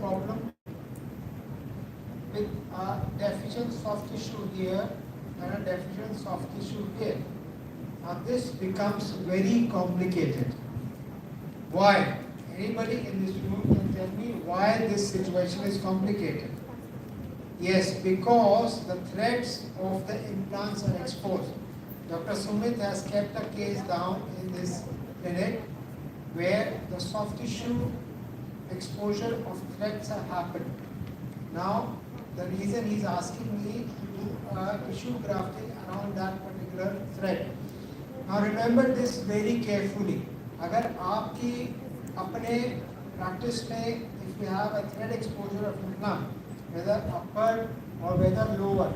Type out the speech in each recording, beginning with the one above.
problem with a deficient soft tissue here and a deficient soft tissue here. Now this becomes very complicated. Why? Anybody in this room can tell me why this situation is complicated? Yes, because the threads of the implants are exposed. Dr. Sumit has kept a case down in this clinic where the soft tissue exposure of threads have happened. Now, the reason he is asking me to do tissue grafting around that particular thread. Now remember this very carefully. अगर आपकी अपने practice में if you have a thread exposure of implant, whether upper or whether lower,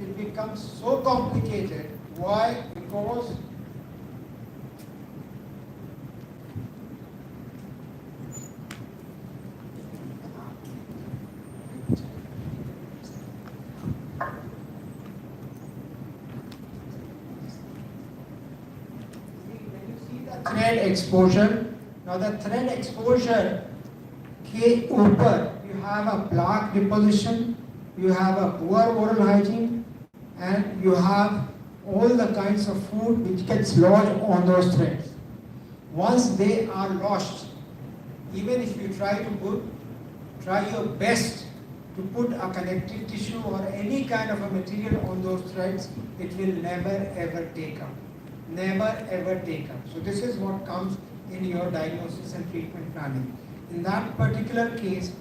it becomes so complicated. Why? Because thread exposure. Now the thread exposure के ऊपर you have a plaque deposition, you have a poor oral hygiene, and you have all the kinds of food which gets lodged on those threads. Once they are lodged, even if you try your best to put a connective tissue or any kind of a material on those threads, it will never ever take up. Never ever take up. So this is what comes in your diagnosis and treatment planning. In that particular case,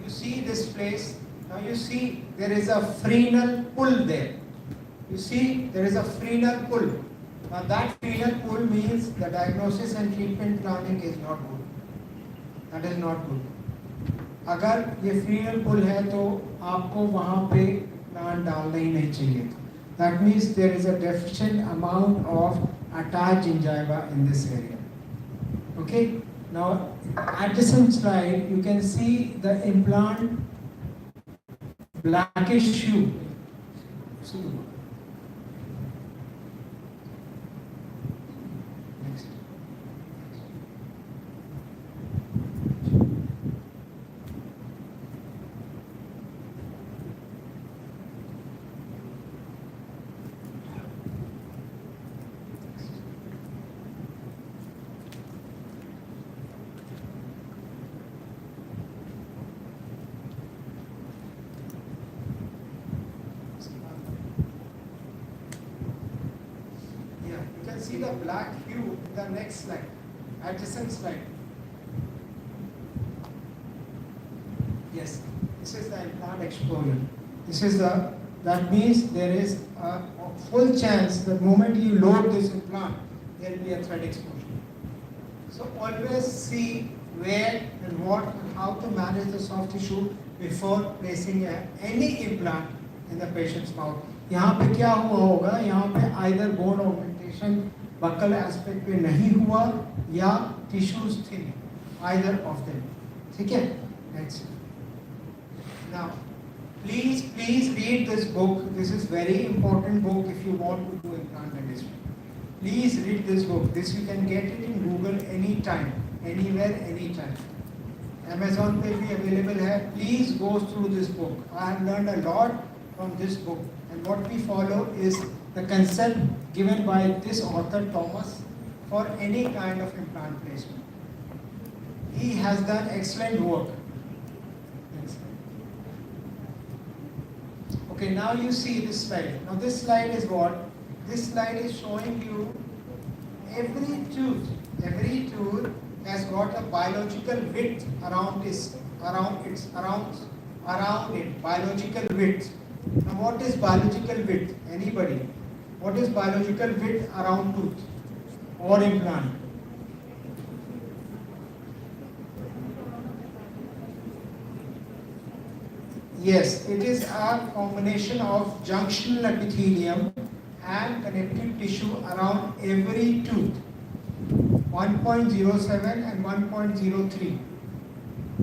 you see this place. Now you see there is a frenal pull there. You see there is a frenal pull. Now that frenal pull means the diagnosis and treatment planning is not good. That is not good. अगर ये फ्रीनल पुल है तो आपको वहाँ पे plant डालना ही नहीं चाहिए. That means there is a deficient amount of attached gingiva in this area. Okay. Now, adjacent slide, you can see the implant blackish hue. See. Next. See the black hue in the next slide, adjacent slide. Yes, this is the implant exposure. That means there is a full chance the moment you load this implant, there will be a thread exposure. So always see where and what and how to manage the soft tissue before placing any implant in the patient's mouth. यहाँ पे क्या हुआ होगा? यहाँ पे either bone augmentation buccal aspect पे नहीं हुआ या tissues thin, either of them. ठीक है? Next. Now, please read this book. This is very important book if you want to do implant dentistry. Please read this book. This you can get it in Google anytime, anywhere, anytime. Amazon पे भी available है. Please go through this book. I have learned a lot from this book. And what we follow is the concept given by this author Thomas for any kind of implant placement. He has done excellent work. Okay, now you see this slide. Now this slide is what? This slide is showing you every tooth has got a biological width around it, biological width. Now what is biological width? Anybody? What is biological width around tooth or implant? Yes, it is a combination of junctional epithelium and connective tissue around every tooth. 1.07 and 1.03.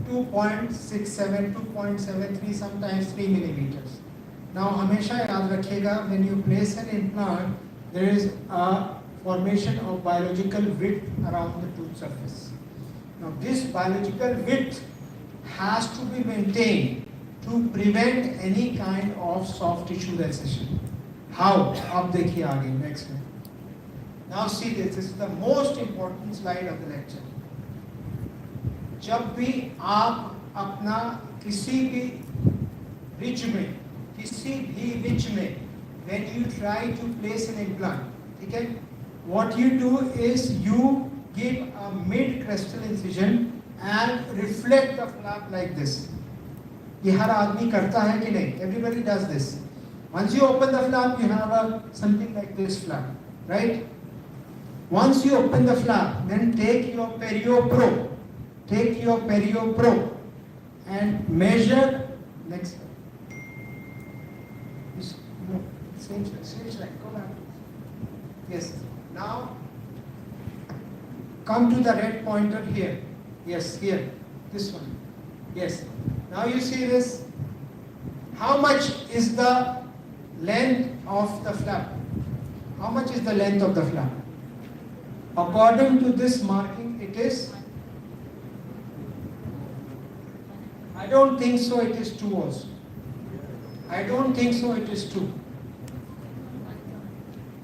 2.67, 2.73, sometimes 3 millimeters. Now हमेशा याद रखिएगा, when you place an implant, there is a formation of biological width around the tooth surface. Now this biological width has to be maintained to prevent any kind of soft tissue recession. How? आप देखिए आगे next में. Now see this. This is the most important slide of the lecture. जब भी आप अपना किसी भी रिच में, किसी भी रिच में, when you try to place an implant, ठीक है? What you do is you give a mid-crestal incision and reflect the flap like this. ये हर आदमी करता है कि नहीं? Everybody does this. Once you open the flap, you have something like this flap, right? Once you open the flap, then take your perio probe and measure. Next. Same slide. Go back. Yes. Now come to the red pointer here. Yes, here. This one. Yes. Now you see this. How much is the length of the flap? How much is the length of the flap? According to this marking, it is. I don't think so. It is 2 also. I don't think so. It is 2.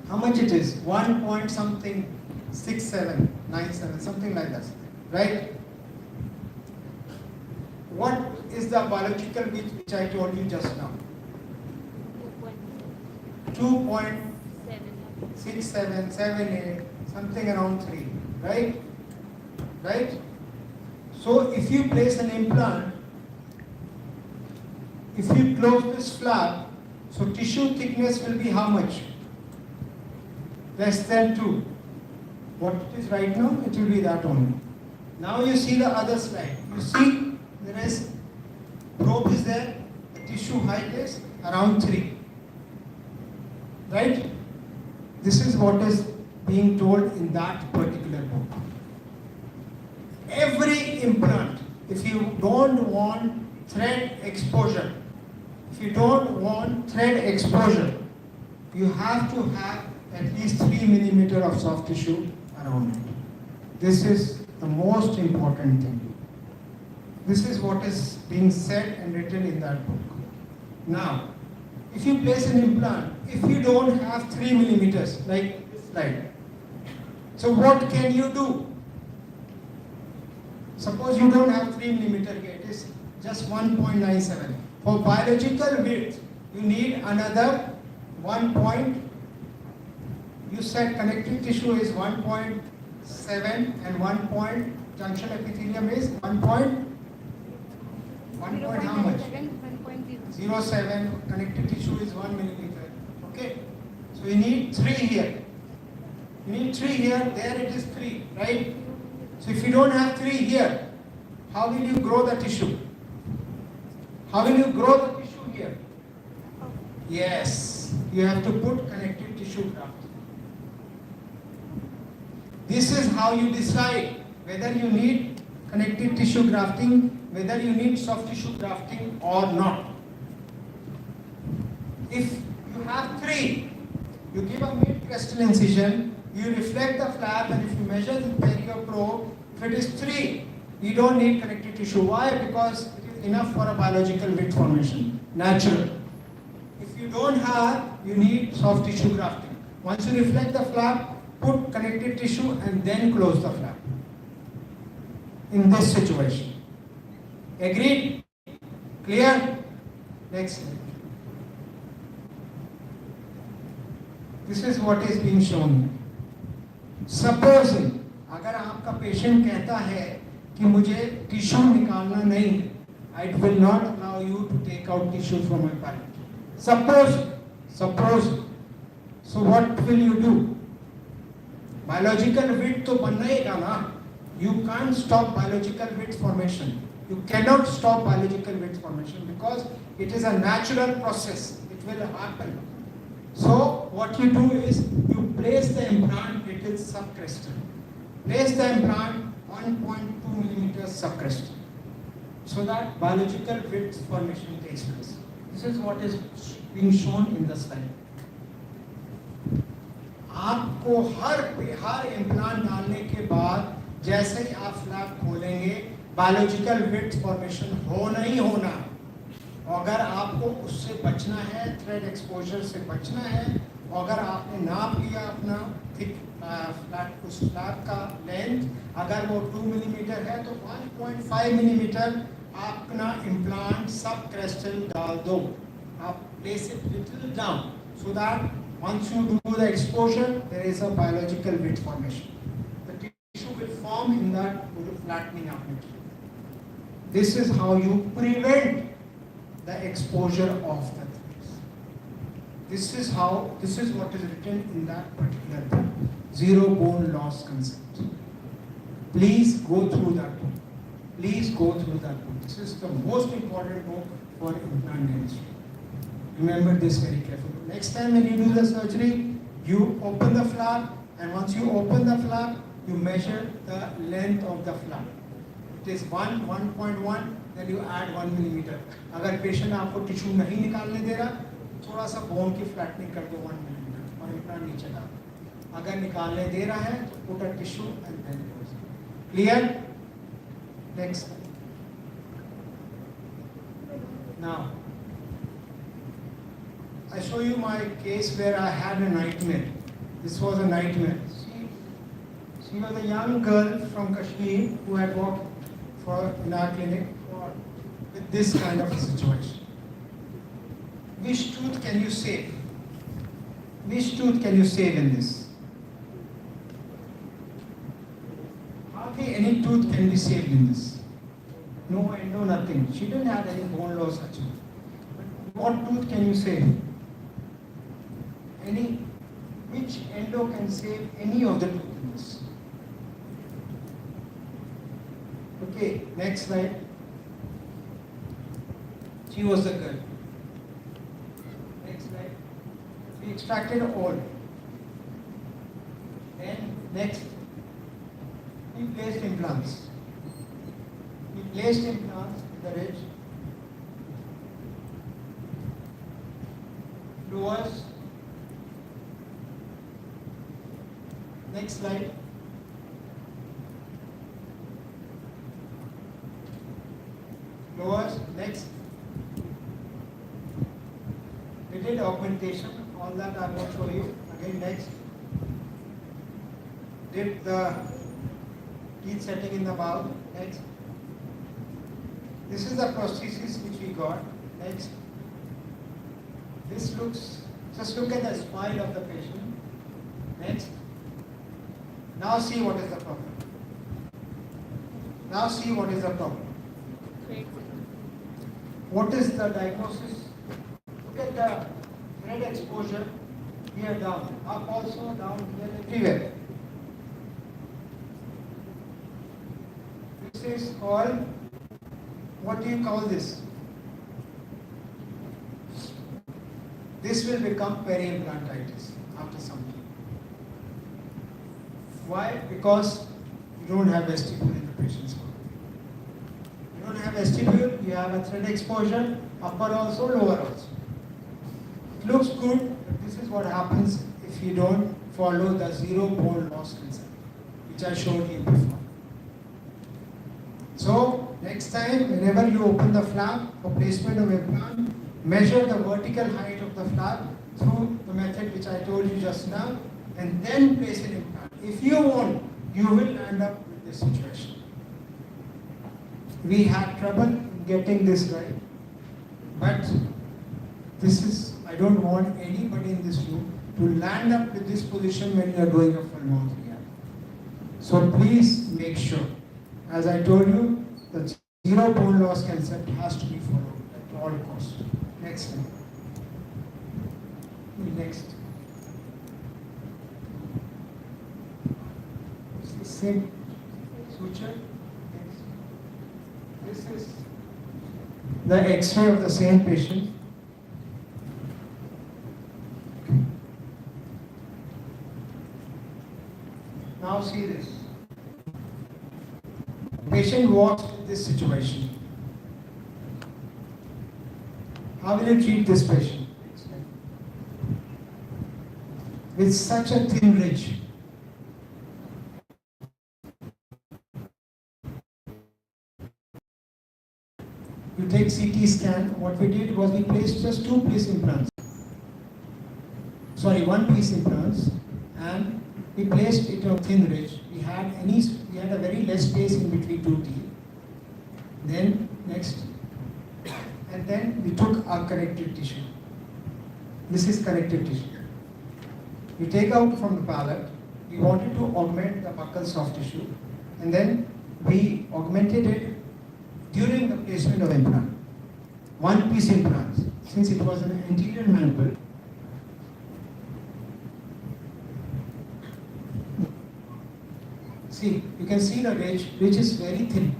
How much it is? 1 point something, 6797, something like that, right? What is the biological width which I told you just now? 2.6778, something around 3, right? Right? So if you place an implant, if you close this flap, so tissue thickness will be how much? Less than 2. What it is right now, it will be that only. Now you see the other slide. You see there is probe is there, the tissue height is around 3. Right? This is what is being told in that particular book. Every implant, if you don't want thread exposure, you have to have at least 3 millimeter of soft tissue around it. This is the most important thing. This is what is being said and written in that book. Now, if you place an implant, if you don't have 3 millimeters, like this slide, so what can you do? Suppose you don't have 3 millimeter here, it is just 1.97. For biological width, you need another 1 point. You said connective tissue is 1.7 and 1 point, junction epithelium is 1 point. 1 point how much? 0.07. Connective tissue is 1 millimeter. Okay? So you need 3 here. You need 3 here, there it is 3, right? So if you don't have 3 here, how will you grow the tissue? How will you grow the tissue here? Yes, you have to put connective tissue graft. This is how you decide whether you need connective tissue grafting, whether you need soft tissue grafting or not. If you have 3, you give a mid-crestal incision, you reflect the flap, and if you measure the perio probe, if it is 3, you don't need connective tissue. Why? Because it is enough for a biological width formation, natural. If you don't have, you need soft tissue grafting. Once you reflect the flap, put connective tissue and then close the flap. In this situation. Agreed? Clear? Next slide. This is what is being shown. Supposing अगर आपका patient कहता है कि मुझे tissue निकालना नहीं है, I will not allow you to take out tissue from my palate. Suppose. So what will you do? Biological width तो बनना ही ना. You can't stop biological width formation. You cannot stop biological width formation because it is a natural process. It will happen. So what you do is you place the implant little subcrestal. Place the implant 1.2 millimeters subcrestal so that biological width formation takes place. This is what is being shown in the slide. आपको हर implant डालने के बाद जैसे ही आप flap खोलेंगे biological width formation होना ही होना। अगर आपको उससे बचना है, थ्रेड एक्सपोजर से बचना है, अगर आपने नाप लिया अपना थिक फ्लैट उस फ्लैप का लेंथ, अगर वो 2 मिलीमीटर है तो 1.5 मिलीमीटर आप अपना इम्प्लांट सब क्रिस्टल डाल दो। आप place it little down so that once you do the exposure there is a biological width formation. The tissue will form in that flattening up. This is how you prevent the exposure of the threads. This is what is written in that particular book, Zero Bone Loss Concept. Please go through that book. Please go through that book. This is the most important book for implant dentistry. Remember this very carefully. Next time when you do the surgery, you open the flap, and once you open the flap, you measure the length of the flap. It is 1.1, then you add 1 millimeter. अगर patient आपको tissue नहीं निकालने दे रहा, थोड़ा सा bone की flattening कर दो 1 मिलीमीटर और इम्प्लांट नीचे डाल। अगर निकालने दे रहा है तो put a tissue and then close. Clear? Next. Now I show you my case where I had a nightmare. This was a nightmare. She was a young girl from Kashmir who had walked in our clinic with this kind of a situation. Which tooth can you save? Which tooth can you save in this? Hardly any tooth can be saved in this. No endo, nothing. She didn't have any bone loss actually. But what tooth can you save? Which endo can save any of the tooth in this? Okay, next slide. She was the girl. Next slide. We extracted all. Then next, we placed implants. We placed implants in the ridge. Lowers. Next slide. Lowers. Next. We did augmentation. All that I won't show you. Again, next. Did the teeth setting in the bowl. Next. This is the prosthesis which we got. Next. This looks. Just look at the smile of the patient. Next. Now see what is the problem. Now see what is the problem. What is the diagnosis? Look at the thread exposure here down, up also, down here, everywhere. This is called, what do you call this? This will become peri-implantitis after some time. Why? Because you don't have vestibule in the patient's mouth. You don't have vestibule, you have a thread exposure, upper also, lower also. It looks good, but this is what happens if you don't follow the zero bone loss concept, which I showed you before. So, next time, whenever you open the flap for placement of implant, measure the vertical height of the flap through the method which I told you just now, and then place an implant. If you won't, you will end up with this situation. We had trouble getting this right, but this is, I don't want anybody in this room to land up with this position when you are doing a full mouth rehab. So please make sure, as I told you, the zero bone loss concept has to be followed at all costs. Next slide. Next. It's the same suture. Next. This is the X-ray of the same patient. Now see this. Patient walks with this situation. How will you treat this patient? with such a thin ridge. You take CT scan, what we did was we placed just one piece implants, and we placed it on thin ridge. We had a very less space in between two teeth. Then next, and then we took our connective tissue. This is connective tissue. We take out from the palate. We wanted to augment the buccal soft tissue, and then we augmented it during the placement of implant. One piece implants, since it was an anterior mandible. See, you can see the ridge, which is very thin.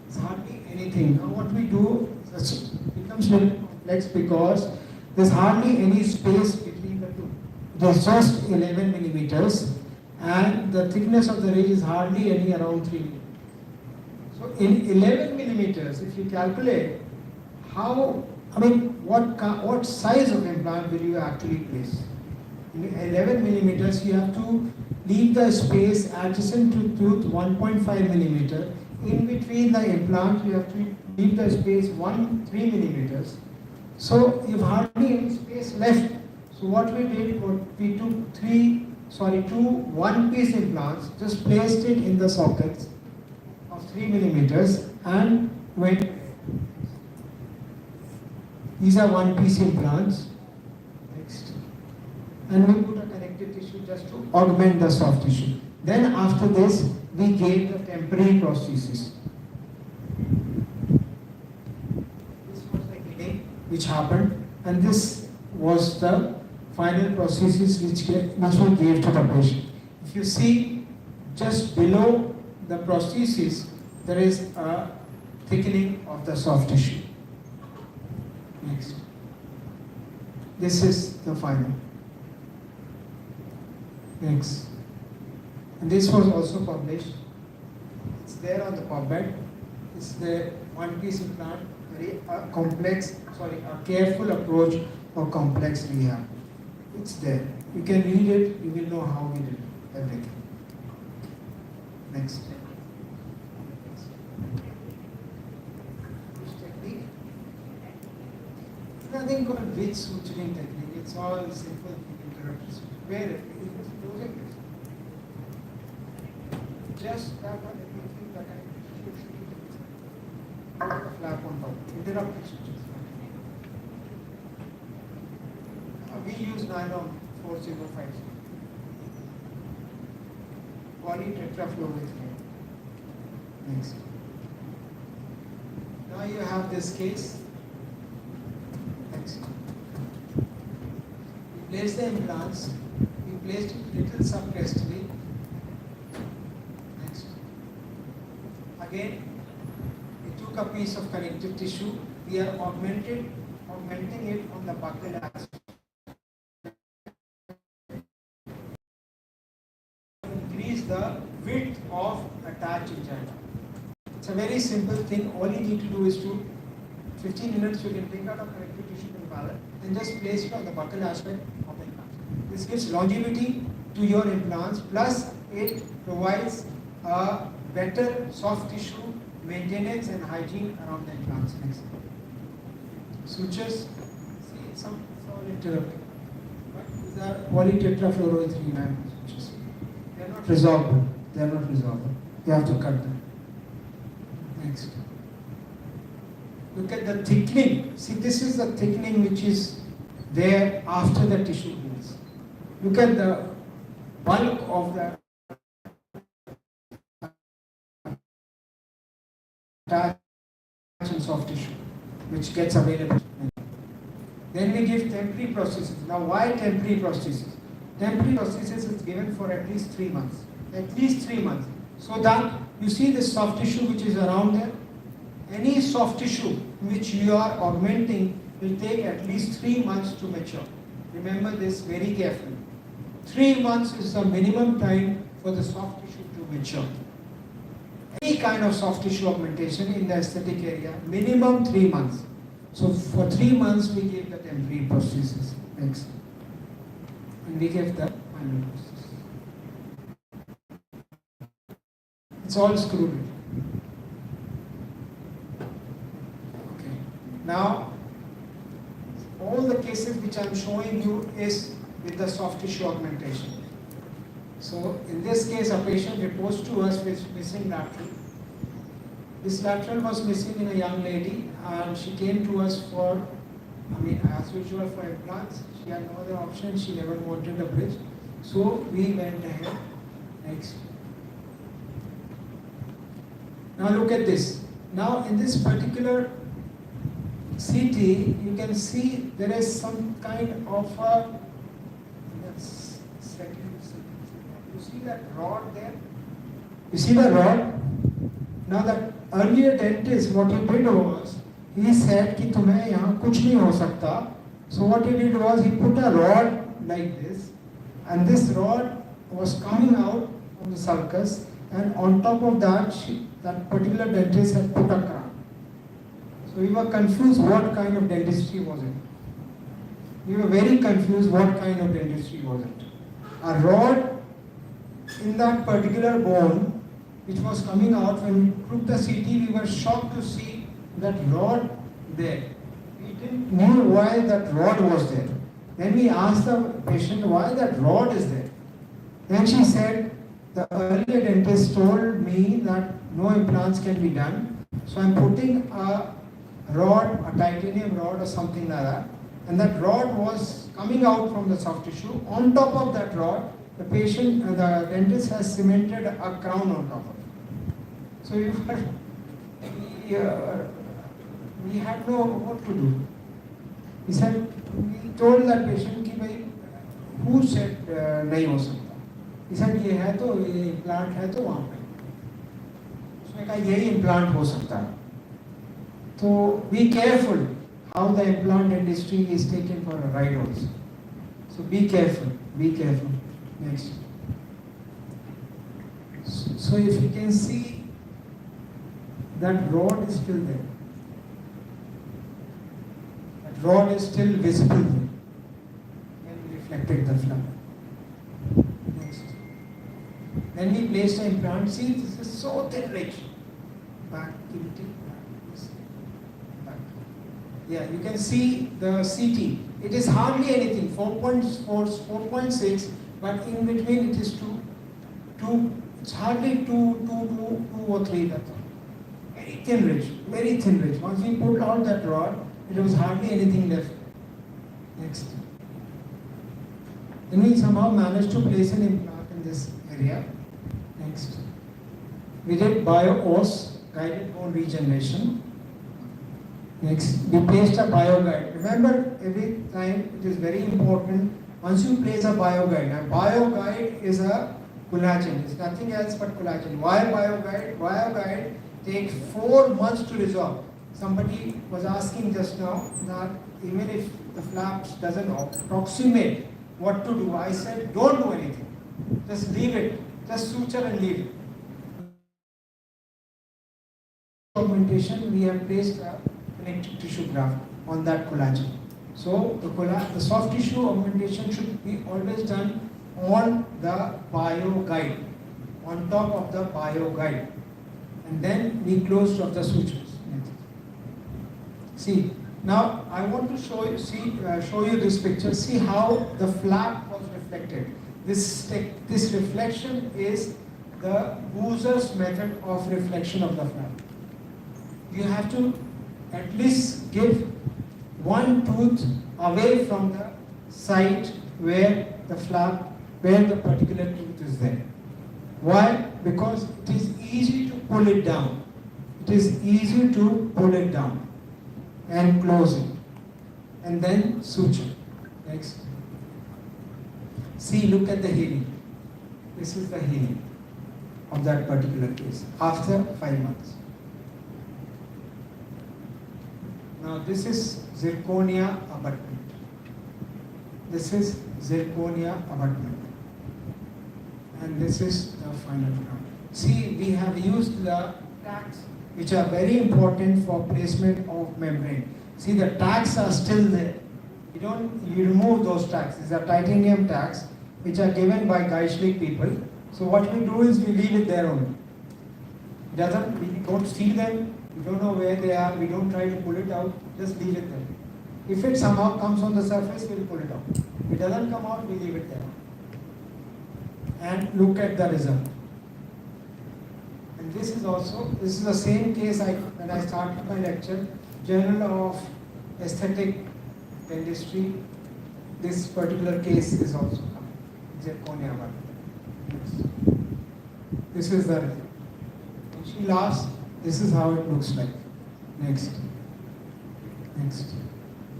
It's hardly anything. Now what we do, it becomes very complex because there's hardly any space between the two. There's just 11 millimeters, and the thickness of the ridge is hardly any, around 3 millimeters. So in 11 millimeters, if you calculate what size of implant will you actually place? In 11 millimeters, you have to leave the space adjacent to tooth 1.5 millimeter. In between the implant, you have to leave the space 3 millimeters. So you have hardly any space left. So what we did was we took two one-piece implants, just placed it in the sockets of 3 millimeters and went. These are one-piece implants. Next. And we put a connective tissue just to augment the soft tissue. Then after this, we gave the temporary prosthesis. This was the healing which happened, and this was the final prosthesis which we gave to the patient. If you see just below the prosthesis, there is a thickening of the soft tissue. Next. This is the final. Next. And this was also published. It's there on the PubMed. It's the one-piece implant, a careful approach for complex rehab. It's there. You can read it, you will know how we did everything. Next. Nothing called bridge suturing technique. It's all simple interruptions. Where it is closing it. Just tap on it, keep the flap on top. Interrupt the sutures. We use nylon 405. Polytetrafluoroethylene. Next. Now you have this case. Next. We place the implants. We placed it little subcrestally. Next. Again, we took a piece of connective tissue. We are augmenting it on the buccal axis. Increase the width of attached vagina. It's a very simple thing. All you need to do is 15 minutes you can take out a connective tissue from the palate and just place it on the buccal aspect of the implant. This gives longevity to your implants, plus it provides a better soft tissue maintenance and hygiene around the implants. Next. Sutures, see it's all interrupted. But these are polytetrafluoroethylene sutures. They are not resorbable. You have to cut them. Next. Look at the thickening. See, this is the thickening which is there after the tissue heals. Look at the bulk of the attached and soft tissue which gets available. Then we give temporary prosthesis. Now why temporary prosthesis? Temporary prosthesis is given for at least 3 months. At least 3 months. So that you see this soft tissue which is around there. Any soft tissue which you are augmenting will take at least 3 months to mature. Remember this very carefully. 3 months is the minimum time for the soft tissue to mature. Any kind of soft tissue augmentation in the aesthetic area, minimum 3 months. So for 3 months we give the temporary prosthesis. Next. And we give the final process. It's all screwed in. Okay. Now, all the cases which I am showing you is with the soft tissue augmentation. So in this case, a patient reports to us with missing lateral. This lateral was missing in a young lady, and she came to us for, as usual for implants. She had no other option. She never wanted a bridge. So we went ahead. Next. Now look at this. Now in this particular CT, you can see there is some kind of a, you see that rod there? You see the rod? Now the earlier dentist, what he did was, he said कि तुम्हें यहाँ कुछ नहीं हो सकता. So what he did was, he put a rod like this, and this rod was coming out from the sulcus, and on top of that, that particular dentist had put a crown. So we were confused what kind of dentistry was it. We were very confused what kind of dentistry was it. A rod in that particular bone, which was coming out when we took the CT, we were shocked to see that rod there. We didn't know why that rod was there. Then we asked the patient why that rod is there. Then she said, the earlier dentist told me that no implants can be done, so I'm putting a rod, a titanium rod or something like that, and that rod was coming out from the soft tissue. On top of that rod, the dentist has cemented a crown on top of it. So we had no what to do. He said, we told that patient कि भाई, who said नहीं हो सकता? He said ये है तो ये implant है तो वहाँ पे. उसने कहा यही implant हो सकता है. So be careful how the implant industry is taken for a ride also. So be careful, be careful. Next. So if you can see, that rod is still there. That rod is still visible there when we reflected the flood. Next. Then we placed the implant. See, this is so thin rich. Back, back. Yeah, you can see the CT. It is hardly anything, 4.4, 4.6, but in between it is 2. It's hardly 2 or 3. That's all. Very thin ridge, very thin ridge. Once we pulled out that rod, it was hardly anything left. Next. Then we somehow managed to place an implant in this area. Next. We did bio-os, guided bone regeneration. Next, we placed a bio-guide. Remember, every time it is very important, once you place a bio-guide, a bio-guide is a collagen. It's nothing else but collagen. Why bio-guide? Bio-guide takes 4 months to resolve. Somebody was asking just now that even if the flaps doesn't approximate what to do, I said don't do anything. Just leave it. Just suture and leave it. Augmentation, we have placed a connective tissue graft on that collagen. So the soft tissue augmentation should be always done on the bio guide, on top of the bio guide, and then we closed off the sutures. See, now I want to show you this picture. See how the flap was reflected. This reflection is the Boozer's method of reflection of the flap. You have to at least give one tooth away from the site where the particular tooth is there. Why? Because it is easy to pull it down. It is easy to pull it down and close it. And then suture. Next. See, look at the healing. This is the healing of that particular case after 5 months. Now this is zirconia abutment. This is zirconia abutment. And this is the final crown. See, we have used the tacks which are very important for placement of membrane. See, the tacks are still there. You remove those tacks. These are titanium tacks. which are given by Geistlich people. So what we do is we leave it there only. We don't steal them, we don't know where they are, we don't try to pull it out, just leave it there. If it somehow comes on the surface, we'll pull it out. If it doesn't come out, we leave it there. And look at the result. And this is the same case when I started my lecture, Journal of Aesthetic Dentistry. This particular case is also coming. Zirconia one. This is the result. When she laughs, this is how it looks like. Next.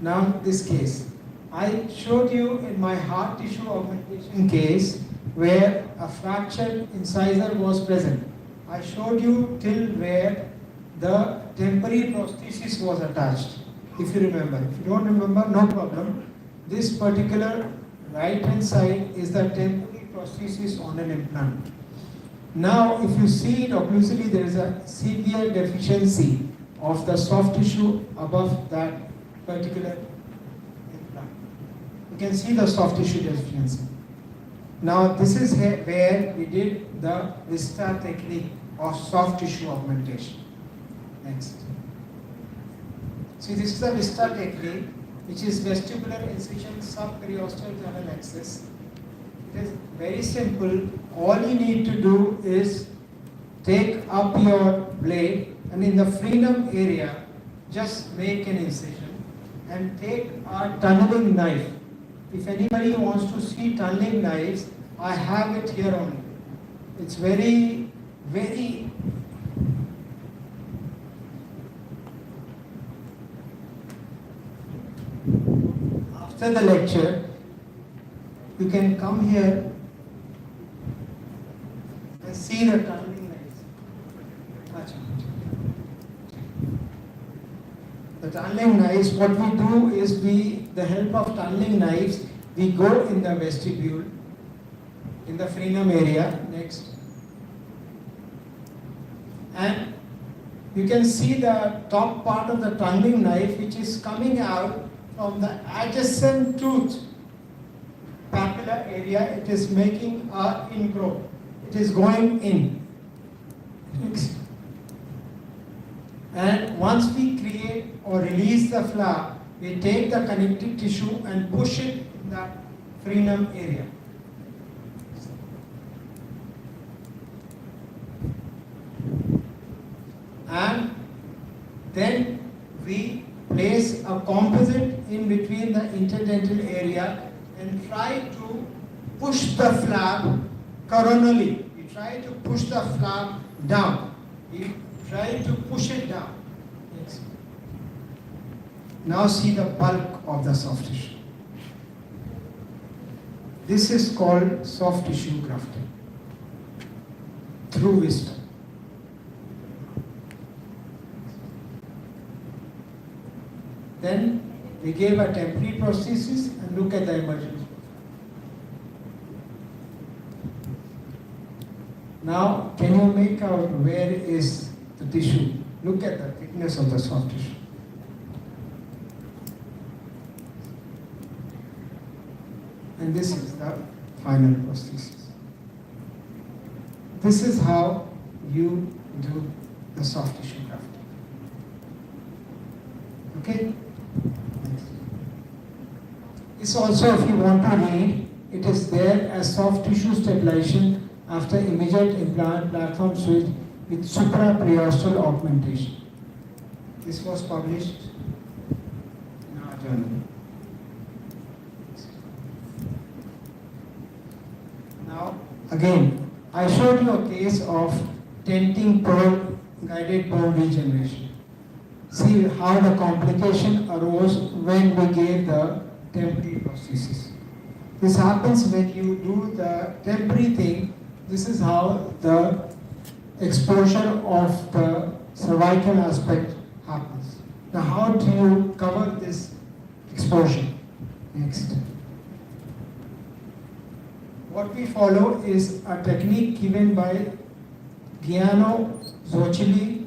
Now this case. I showed you in my hard tissue augmentation case where a fractured incisor was present. I showed you till where the temporary prosthesis was attached, if you remember. If you don't remember, no problem. This particular right hand side is the temporary prosthesis on an implant. Now, if you see it occlusally, there is a severe deficiency of the soft tissue above that particular implant. You can see the soft tissue deficiency. Now, this is where we did the Vista technique of soft tissue augmentation. Next. See, this is the Vista technique, which is vestibular incision subperiosteal journal axis. It is very simple. All you need to do is take up your blade and in the frenum area, just make an incision and take a tunneling knife. If anybody wants to see tunneling knives, I have it here only. It's very, very after the lecture, you can come here and see the tunneling knives. The tunneling knives, what we do is with the help of tunneling knives, we go in the vestibule, in the frenum area. Next. And you can see the top part of the tunneling knife which is coming out from the adjacent tooth papilla area. It is making an ingrowth. It is going in. Next. And once we create or release the flap, we take the connective tissue and push it in the frenum area. And then we place a composite in between the interdental area and try to push the flap coronally. We try to push the flap down. We try to push it down. Yes. Now see the bulk of the soft tissue. This is called soft tissue grafting through wisdom. Then we gave a temporary prosthesis and look at the emergence. Now, can you make out where is the tissue? Look at the thickness of the soft tissue. And this is the final prosthesis. This is how you do the soft tissue grafting. Okay? This also, if you want to read, it is there as soft tissue stabilization after immediate implant platform switch with supraperiosteal augmentation. This was published in our journal. Now, again, I showed you a case of tenting pearl guided bone regeneration. See how the complication arose when we gave the temporary prosthesis. This happens when you do the temporary thing. This is how the exposure of the cervical aspect happens. Now, how do you cover this exposure? Next. What we follow is a technique given by Giano Zucchelli,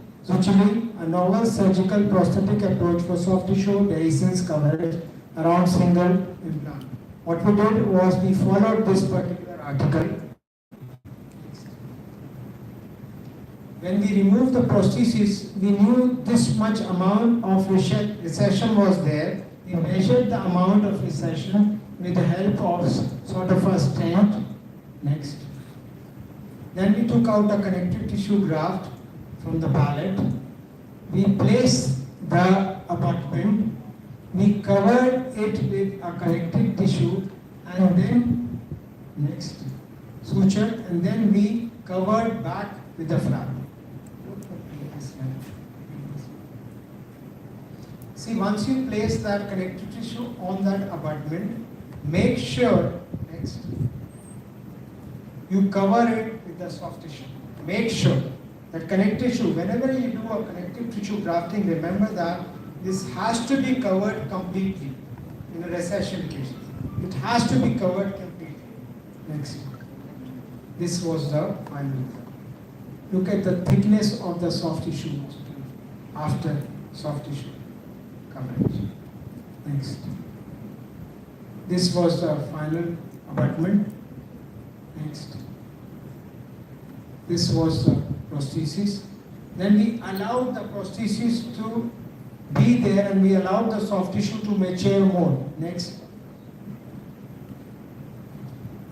a novel surgical prosthetic approach for soft tissue dehiscence coverage around single implant. What we did was we followed this particular article. When we removed the prosthesis, we knew this much amount of recession was there. We measured the amount of recession with the help of sort of a stent. Next. Then we took out a connective tissue graft from the palate. We placed the abutment. We covered it with a connective tissue and then next suture, and then we covered back with the flap. See, once you place that connective tissue on that abutment, make sure next you cover it with the soft tissue. Make sure that connective tissue, whenever you do a connective tissue grafting, remember that this has to be covered completely in a recession case. It has to be covered completely. Next. This was the final result. Look at the thickness of the soft tissue after soft tissue coverage. Next. This was the final abutment. Next. This was the prosthesis. Then we allowed the prosthesis to be there and we allowed the soft tissue to mature more. Next.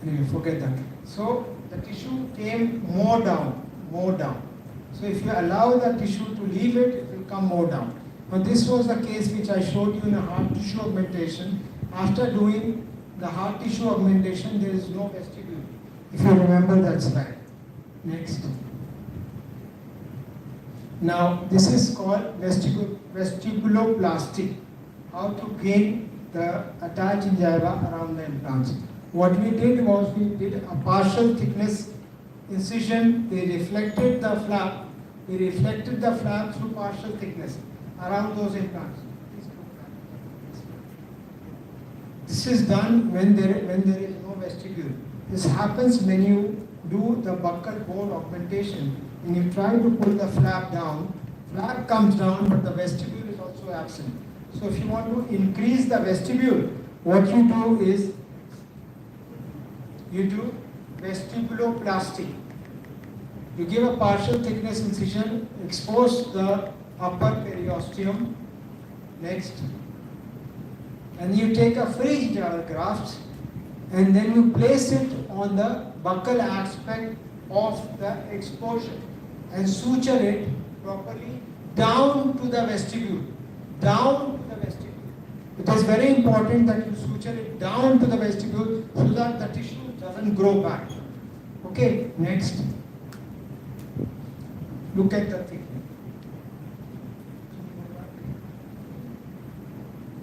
Anyway, forget that. So the tissue came more down, more down. So if you allow the tissue to leave it, it will come more down. Now this was the case which I showed you in a hard tissue augmentation. After doing the hard tissue augmentation, there is no vestibule. If you remember that slide. Next. Now this is called vestibuloplasty. How to gain the attached gingiva around the implants. What we did was we did a partial thickness incision. We reflected the flap. We reflected the flap through partial thickness around those implants. This is done when there is no vestibule. This happens when you do the buccal bone augmentation. When you try to pull the flap down, flap comes down, but the vestibule is also absent. So if you want to increase the vestibule, what you do is you do vestibuloplasty. You give a partial thickness incision, expose the upper periosteum. Next. And you take a free gingival graft and then you place it on the buccal aspect of the exposure and suture it properly down to the vestibule. Down to the vestibule. It is very important that you suture it down to the vestibule so that the tissue doesn't grow back. Okay, next. Look at the thickness.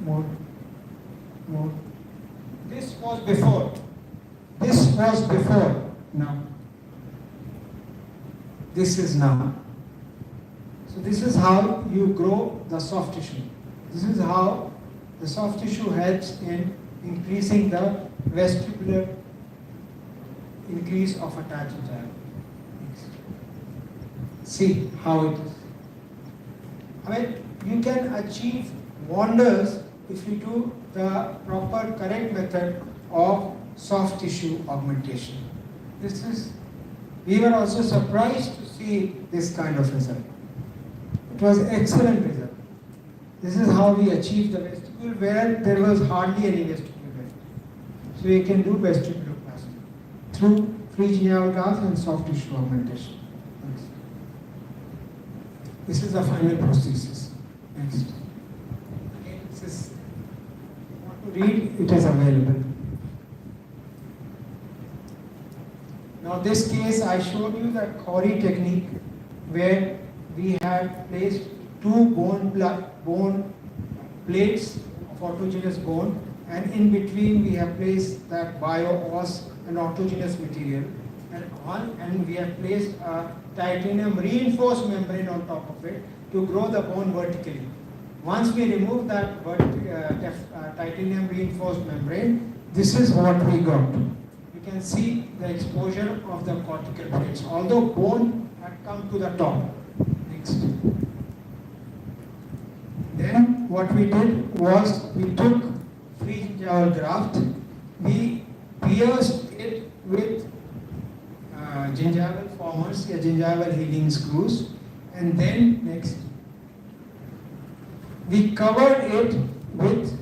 More. More. This was before. This was before. Now. This is now. So this is how you grow the soft tissue. This is how the soft tissue helps in increasing the vestibular increase of attached gingiva. See how it is. I mean, you can achieve wonders if you do the proper correct method of soft tissue augmentation. We were also surprised to see this kind of result. It was excellent result. This is how we achieved the vestibule where there was hardly any vestibule left. So we can do vestibuloplasty through free gingival graft and soft tissue augmentation. Next. This is the final prosthesis. Next. Again, this is, if you want to read, it is available. Now this case I showed you that Khori technique where we had placed two bone plates of autogenous bone and in between we have placed that bio-os and autogenous material and we have placed a titanium reinforced membrane on top of it to grow the bone vertically. Once we remove that titanium reinforced membrane, this is what we got. You can see the exposure of the cortical plates, although bone had come to the top. Next. Then what we did was we took free gingival graft, we pierced it with gingival formers, gingival healing screws, and then next we covered it with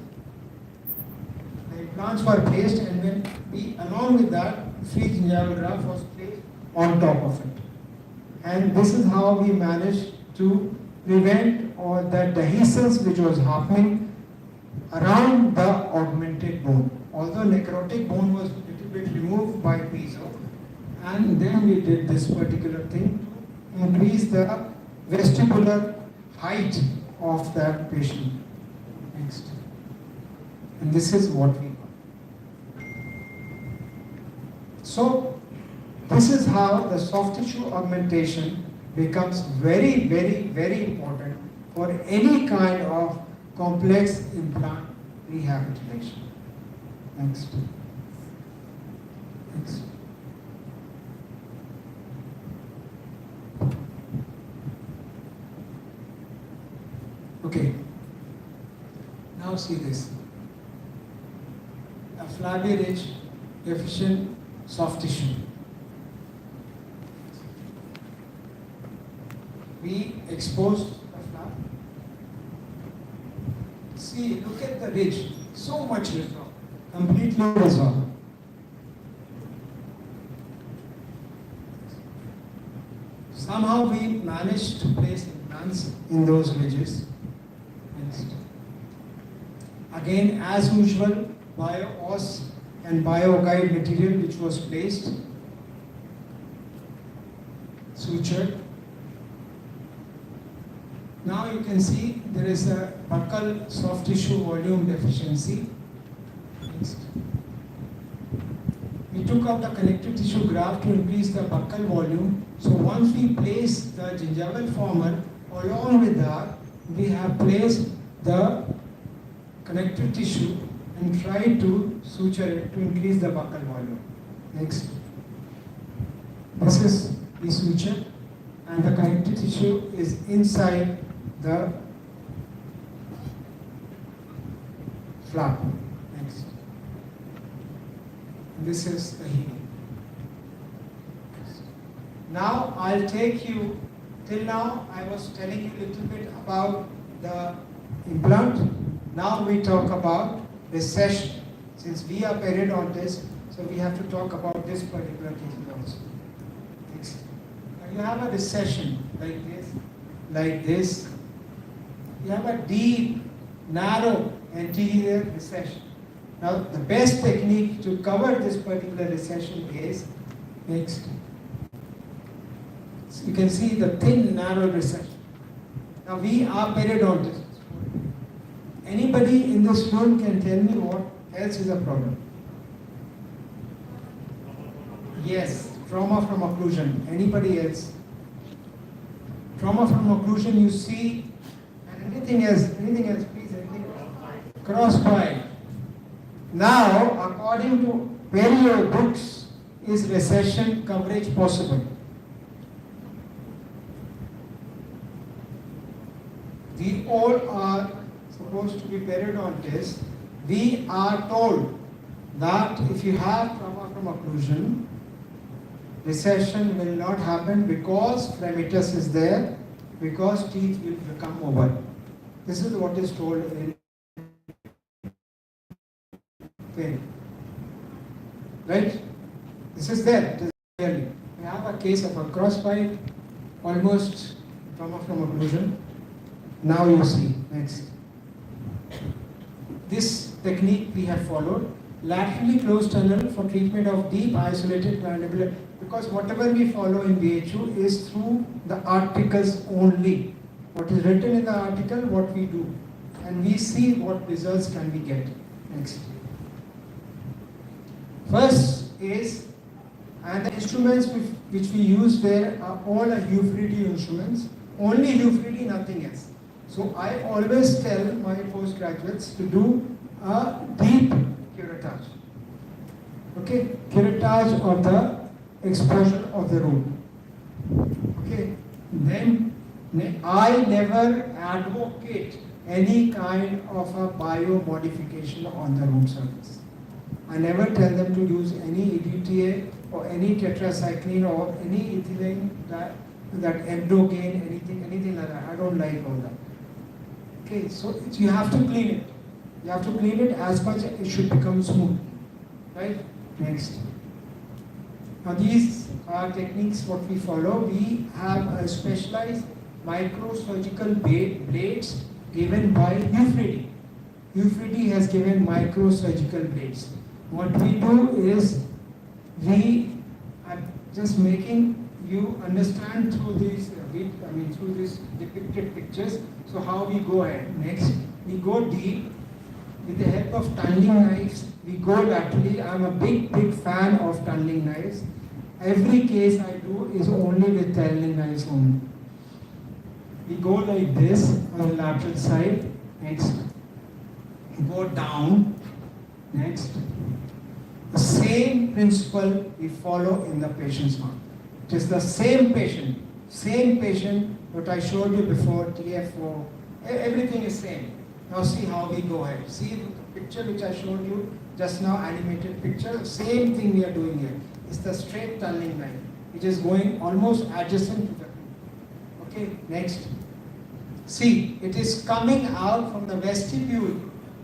the implants were placed, and then we, along with that, free gingival graft was placed on top of it. And this is how we managed to prevent all that dehiscence which was happening around the augmented bone. Although necrotic bone was a little bit removed by piezo, and then we did this particular thing to increase the vestibular height of that patient. Next. And this is what we got. So, this is how the soft tissue augmentation becomes very, very, very important for any kind of complex implant rehabilitation. Next. Next. Okay. Now see this. A flabby ridge, efficient soft tissue. We exposed the flap. See, look at the ridge. So much resolved. Completely resolved. Somehow we managed to place implants in those ridges. Next. Again, as usual, bio-os and bio-guide material which was placed, sutured. Now you can see there is a buccal soft tissue volume deficiency. Next. We took out the connective tissue graft to increase the buccal volume. So once we place the gingival former, along with that, we have placed the connective tissue and tried to suture it to increase the buccal volume. Next. This is the suture, and the connective tissue is inside the flap. Next. This is the healing. Now I'll take you, till now I was telling you a little bit about the implant. Now we talk about recession. Since we are periodontist, so we have to talk about this particular case also. Next. Now you have a recession like this. You have a deep, narrow anterior recession. Now the best technique to cover this particular recession is, next. So you can see the thin, narrow recession. Now we are periodontists. Anybody in this room can tell me what else is a problem? Yes, trauma from occlusion. Anybody else? Trauma from occlusion you see, and anything else, please, anything else? Crossbite. Now, according to perio books, is recession coverage possible? We all are supposed to be periodontists. We are told that if you have trauma from occlusion, recession will not happen because fremitus is there, because teeth will become over. This is what is told in pain. Right? This is there. It is clearly. We have a case of a crossbite, almost trauma from occlusion. Now you see. Next. This technique we have followed. Laterally closed tunnel for treatment of deep isolated mandibular, because whatever we follow in BHU is through the articles only. What is written in the article, what we do. And we see what results can we get. Next. First is, and the instruments which we use there are all a Hufridi instruments. Only Hufridi, nothing else. So I always tell my postgraduates to do a deep curettage. Okay, curettage of the exposure of the root. Okay, then I never advocate any kind of a biomodification on the root surface. I never tell them to use any EDTA or any tetracycline or any ethylene, that endogain, anything like that. I don't like all that. Okay, so you have to clean it. You have to clean it as much as it should become smooth. Right? Next. Now these are techniques what we follow. We have a specialized microsurgical blades given by Ufridi. Ufridi has given microsurgical blades. What we do is we are just making you understand through these through these depicted pictures. So how we go ahead. Next, we go deep with the help of tunneling knives. We go laterally. I'm a big fan of tunneling knives. Every case I do is only with tunneling knives only. We go like this on the lateral side. Next, we go down. Next, the same principle we follow in the patient's mouth. It is the same patient, what I showed you before, TF4, everything is same. Now see how we go ahead. See the picture which I showed you just now, animated picture, same thing we are doing here. It's the straight tunneling line, which is going almost adjacent to the tooth. Okay, next. See, it is coming out from the vestibule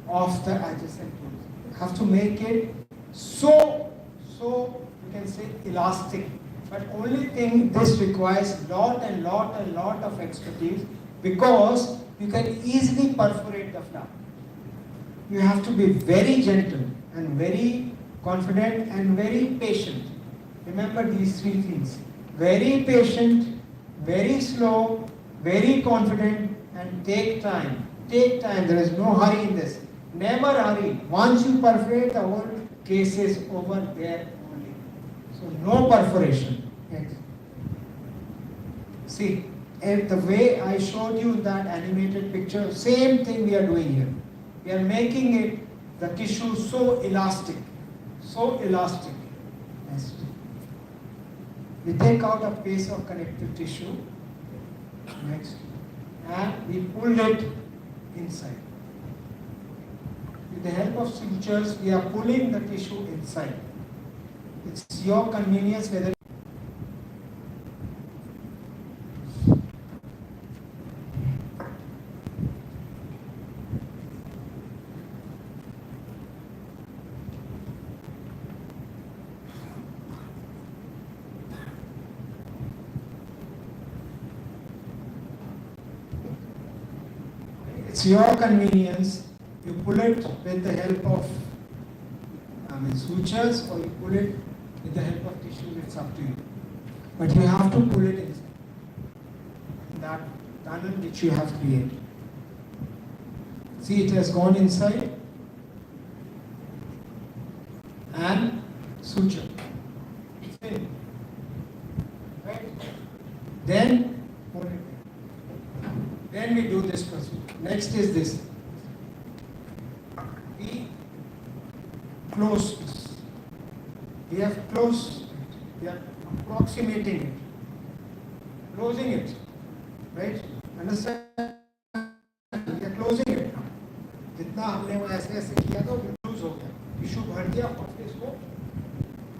of the adjacent tooth. You have to make it so you can say elastic. But only thing, this requires lot of expertise, because you can easily perforate the flap. You have to be very gentle and very confident and very patient. Remember these three things. Very patient, very slow, very confident, and take time. Take time. There is no hurry in this. Never hurry. Once you perforate, the whole case is over there only. So no perforation. Next. See, the way I showed you in that animated picture, same thing we are doing here. We are making it, the tissue so elastic. So elastic. Next. We take out a piece of connective tissue. Next. And we pull it inside. With the help of sutures, we are pulling the tissue inside. It's your convenience whether it's your convenience. You pull it with the help of sutures, or you pull it with the help of tissue. It's up to you. But you have to pull it inside that tunnel which you have created. See, it has gone inside and suture. It's in. Right? Then pull it. Then we do this procedure. Next is this. We close this. We have closed it. We are approximating it. Closing it. Right? Understand? We are closing it now. जितना हमने वो ऐसे ऐसे किया तो close हो गया. Tissue भर दिया और फिर इसको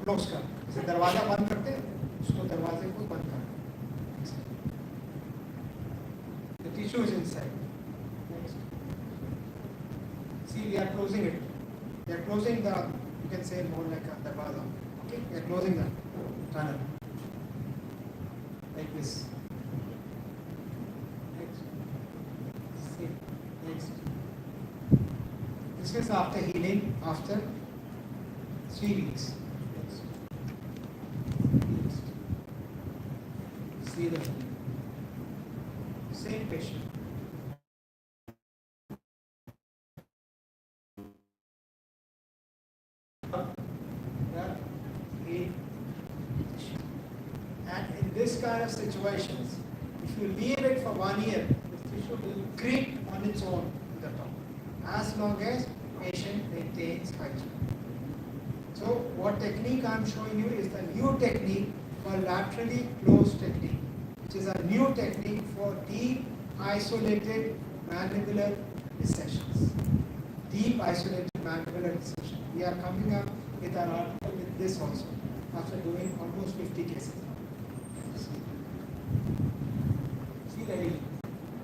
क्लोज कर. जैसे दरवाजा बंद करते हैं, उसको दरवाजे को बंद कर. The tissue is inside. Next. See, we are closing it. We are closing the, you can say more like a darwaza. Okay, we are closing the tunnel. Like this. Next. See, next. This is after healing, after 3 weeks. Next. Next. See the same patient. And in this kind of situations, if you leave it for 1 year, the tissue will creep on its own to the top, as long as patient maintains hygiene. So what technique I am showing you is the new technique called laterally closed technique, which is a new technique for deep isolated mandibular recessions. Deep isolated mandibular recession. We are coming up with our article with this also, after doing almost 50 cases. See the healing.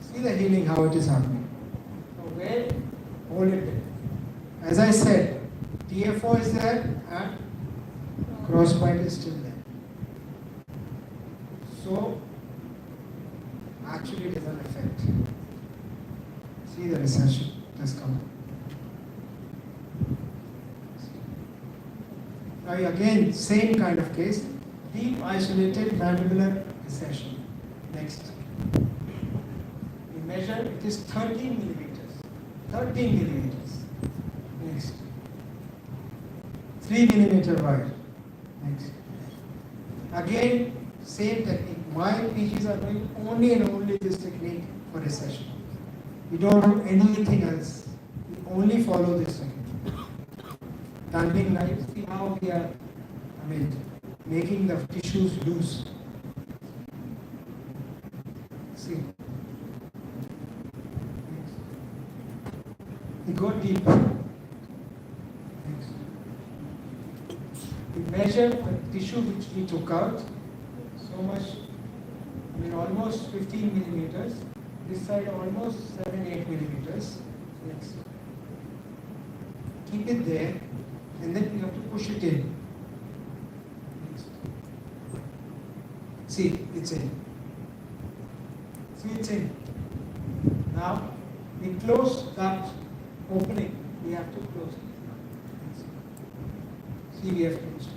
See the healing, how it is happening. So where, hold it there. As I said, TFO is there and crossbite is still there. So actually it is an effect. See the recession has come. Now again, same kind of case, deep isolated mandibular recession. Next. We measure, it is 13 millimeters. 13 millimeters. Next. 3 millimeter wide. Next. Again, same technique. My PGs are doing only and only this technique for recession. We don't do anything else. We only follow this technique. Damping knife, see how we are, making the tissues loose. See. Next. We go deeper. Next. We measure the tissue which we took out. So much, almost 15 millimeters. This side almost 7-8 millimeters. Next. Keep it there, and then we have to push it in. Next. See, it's in. See, it's in. Now, we close that opening. We have to close it. See, we have closed.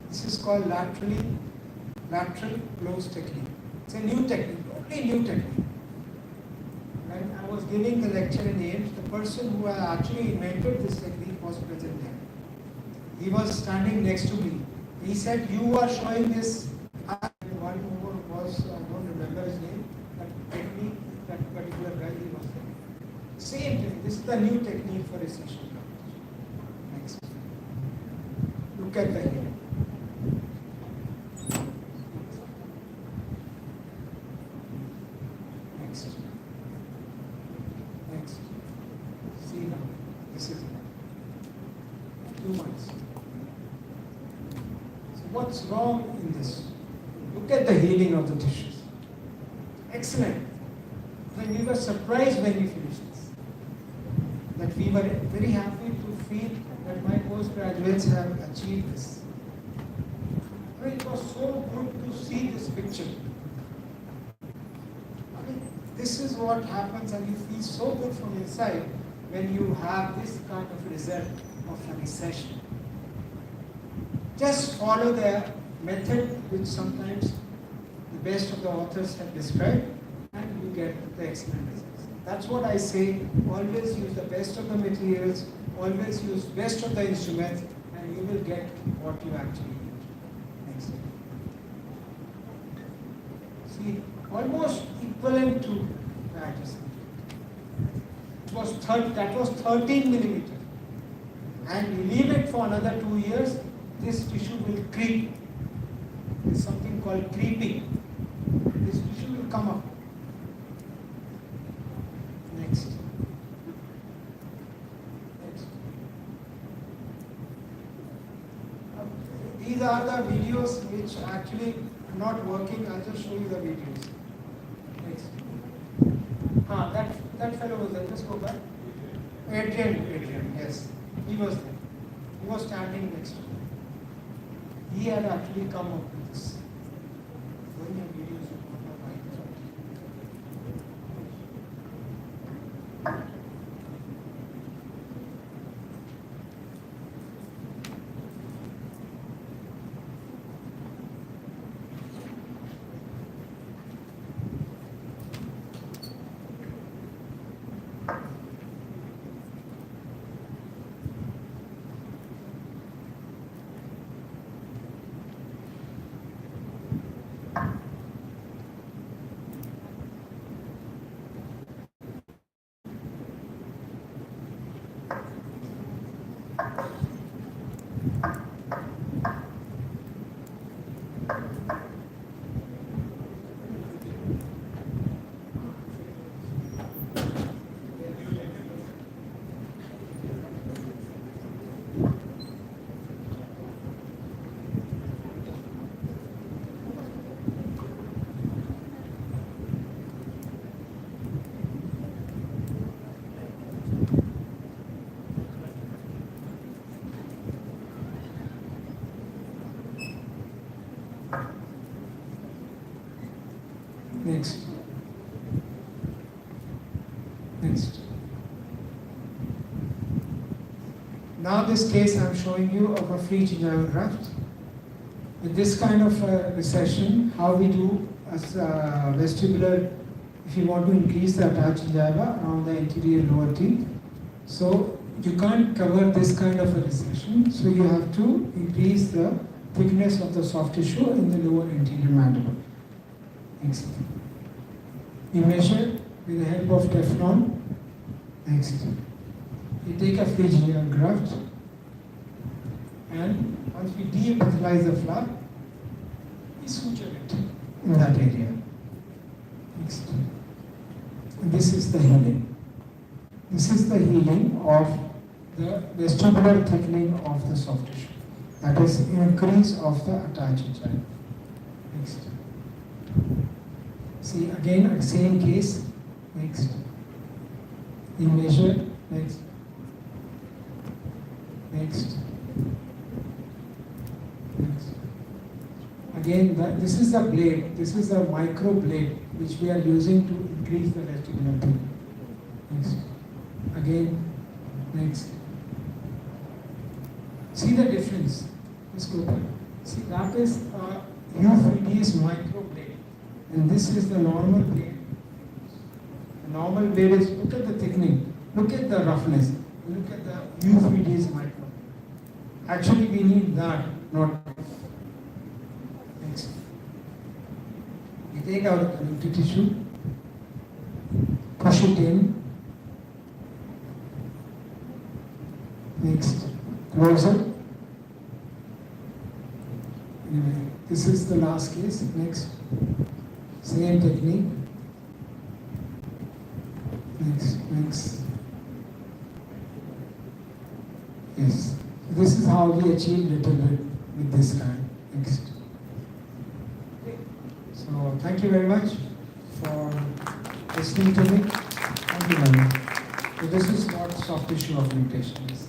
This is called lateral close technique. It's a new technique, only new technique. When I was giving the lecture in AIMS, the person who actually invented this technique was present there. He was standing next to me. He said, "You are showing this." One who was, I don't remember his name, but technique, that particular guy, he was there. Same thing. This is the new technique for recession. Next. Look at the hair. Next. Next. See now. This is 2 months. So what's wrong in this? Look at the healing of the tissues. Excellent. When we were surprised when we finished this, that we were very happy to feel that my postgraduates have achieved this. It was so good to see this picture. This is what happens, and you feel so good from inside when you have this kind of result of a recession. Just follow the method which sometimes the best of the authors have described, and you get the excellent results. That's what I say, always use the best of the materials, always use best of the instruments, and you will get what you actually need. Next. See, almost equivalent to that. That was 13 millimeters. And you leave it for another 2 years, this tissue will creep. There's something called creeping. This tissue will come up. Next. Next. These are the videos which actually are not working. I'll just show you the videos. Next. That fellow was there. Just go back. Adrian, yes. He was there. He was standing next to me. He had actually come up with this. When your videos are Next. Next. Now this case I'm showing you of a free gingival graft. With this kind of recession, how we do as vestibular, if you want to increase the attached gingiva around the anterior lower teeth. So you can't cover this kind of a recession, so you have to increase the thickness of the soft tissue in the lower anterior mandible. Next. We measure with the help of Teflon. Next. We take a free gingival graft, and once we de-epithelize the flap, we suture it in that area. Next. And this is the healing. This is the healing of the vestibular thickening of the soft tissue. That is increase of the attached gingiva. Next. See again, same case. Next. We measure. Next. Next. Next. Again, this is the blade. This is the micro blade which we are using to increase the vestibular thickening. Next. Again. Next. See the difference. Let's go back. See, that is a U3D's micro blade, and this is the normal blade. The normal blade is, look at the thickening, look at the roughness, look at the U3D's micro. Actually, we need that, not. Next. We take out the connective tissue, push it in. Next. Close it. Anyway, this is the last case. Next. Same technique. Next, next. Yes. This is how we achieve little bit with this kind. Next. Okay. So thank you very much for listening to me. Thank you very much. So this is what soft tissue augmentation is.